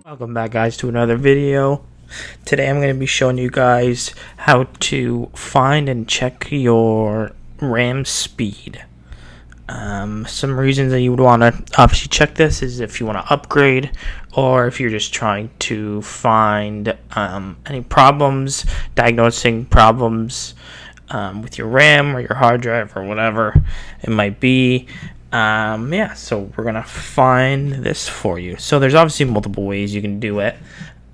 Welcome back, guys, to another video. Today I'm going to be showing you guys how to find and check your RAM speed. Some reasons that you would want to obviously check this is if you want to upgrade, or if you're just trying to find any problems, diagnosing problems with your RAM or your hard drive or whatever it might be. So we're gonna find this for you. So there's obviously multiple ways you can do it.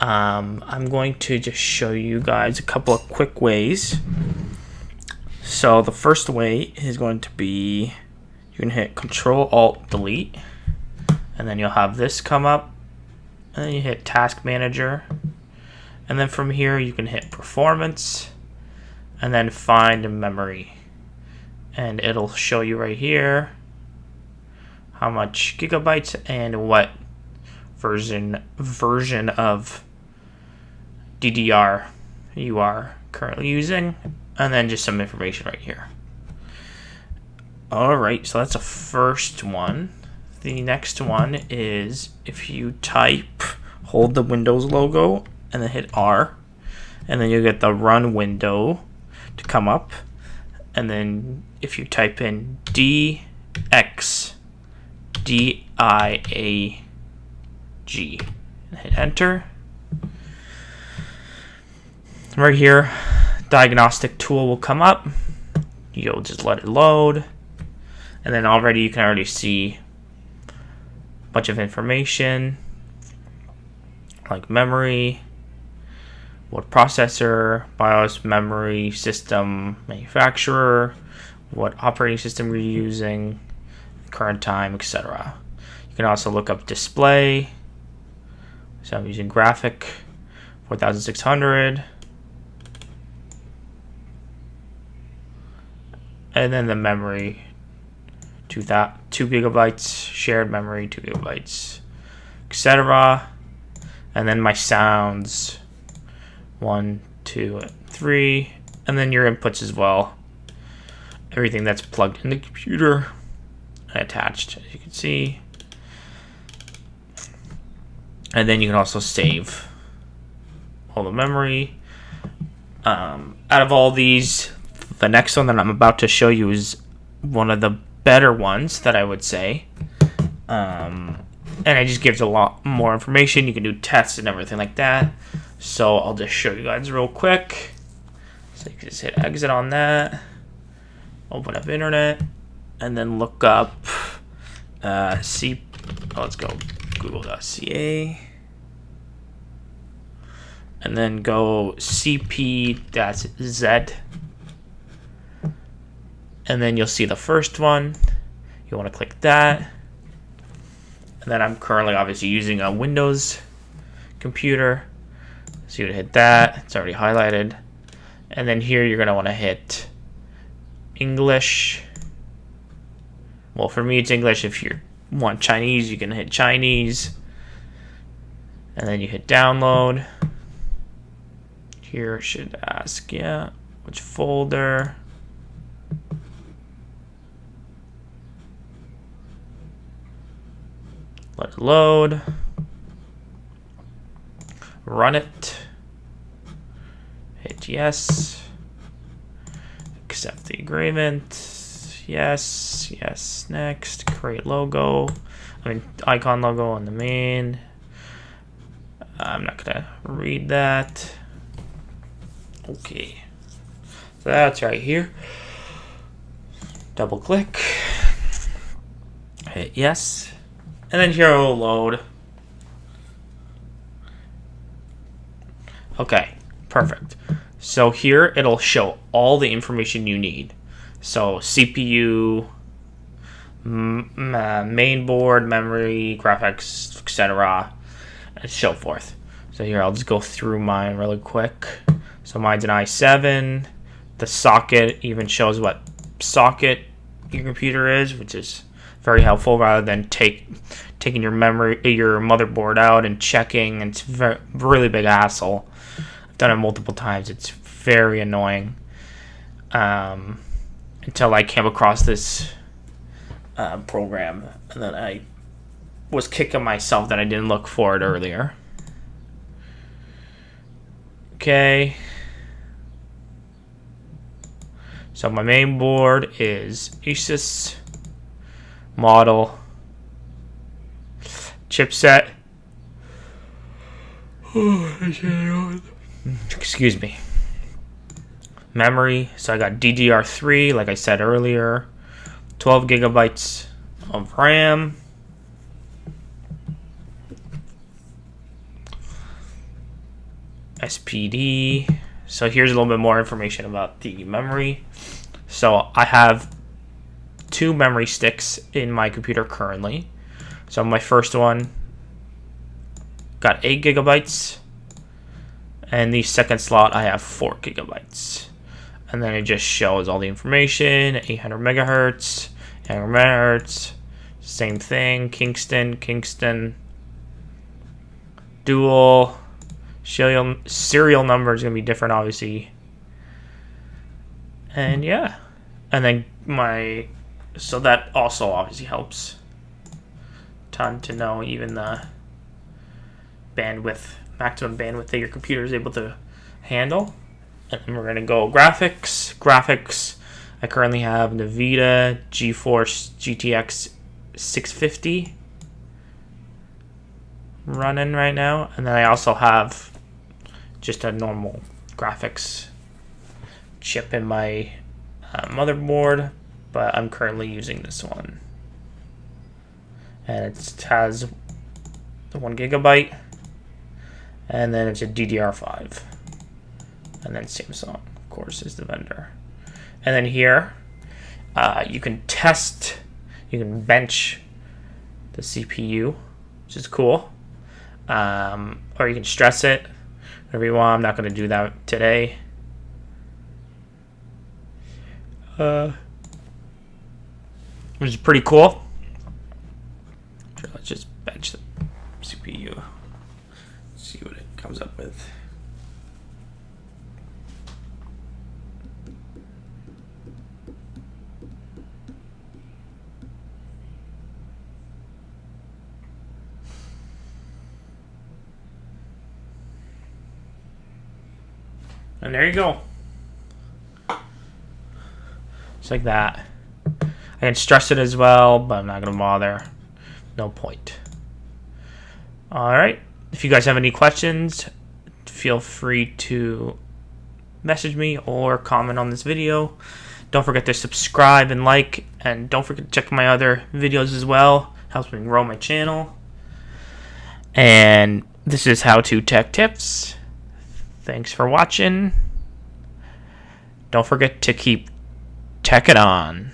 I'm going to just show you guys a couple of quick ways. So the first way is going to be, you can hit Control Alt Delete, and then you'll have this come up, and then you hit Task Manager, and then from here you can hit Performance, and then Find Memory, and it'll show you right here how much gigabytes and what version of DDR you are currently using, and then just some information right here. Alright, so that's the first one. The next one is if you type, hold the Windows logo and then hit R, and then you get the run window to come up, and then if you type in DIAG and hit enter, right here diagnostic tool will come up. You'll just let it load, and then you can already see a bunch of information like memory, what processor, BIOS, memory, system, manufacturer, what operating system you're using, current time, etc. You can also look up display. So I'm using graphic 4600, and then the memory 2 gigabytes, shared memory 2 gigabytes, etc. And then my sounds 1, 2, 3, and then your inputs as well. Everything that's plugged in the computer and attached, as you can see. And then you can also save all the memory. Out of all these, the next one that I'm about to show you is one of the better ones that I would say. And it just gives a lot more information. You can do tests and everything like that. So I'll just show you guys real quick. So you can just hit exit on that, open up internet, and then look up let's go google.ca, and then go cp-z, and then you'll see the first one. You want to click that, and then I'm currently obviously using a Windows computer, so you would hit that. It's already highlighted, and then here you're going to want to hit English. Well, for me it's English. If you want Chinese, you can hit Chinese, and then you hit download. Here it should ask, which folder. Let it load. Run it. Hit yes. Accept the agreement. Yes, next. Create logo. Icon logo on the main. I'm not gonna read that. Okay. So that's right here. Double click. Hit yes. And then here it will load. Okay, perfect. So here it'll show all the information you need. So CPU, main board, memory, graphics, etc., and so forth. So here I'll just go through mine really quick. So mine's an i7. The socket even shows what socket your computer is, which is very helpful rather than taking your motherboard out and checking. It's really big hassle. I've done it multiple times. It's very annoying. And until I came across this program, and then I was kicking myself that I didn't look for it earlier. Okay. So my main board is Asus model chipset. Excuse me. Memory. So I got DDR3, like I said earlier. 12 gigabytes of RAM. SPD. So here's a little bit more information about the memory. So I have 2 memory sticks in my computer currently. So my first one got 8 gigabytes, and the second slot I have 4 gigabytes. And then it just shows all the information, 800 megahertz, 800 megahertz, same thing, Kingston, dual, serial number is going to be different, obviously. And yeah, and then so that also obviously helps ton to know even the maximum bandwidth that your computer is able to handle. And then we're going to go graphics. I currently have NVIDIA GeForce GTX 650 running right now, and then I also have just a normal graphics chip in my motherboard, but I'm currently using this one, and it has the 1 gigabyte, and then it's a DDR5, and then Samsung, of course, is the vendor. And then here you can bench the CPU, which is cool, or you can stress it, whatever you want. I'm not going to do that today. Which is pretty cool. Sure, let's just bench the CPU. See what it comes up with. And there you go. Just like that. I can stress it as well, but I'm not going to bother. No point. Alright. If you guys have any questions, feel free to message me or comment on this video. Don't forget to subscribe and like, and don't forget to check my other videos as well. Helps me grow my channel. And this is How To Tech Tips. Thanks for watching. Don't forget to keep teching on.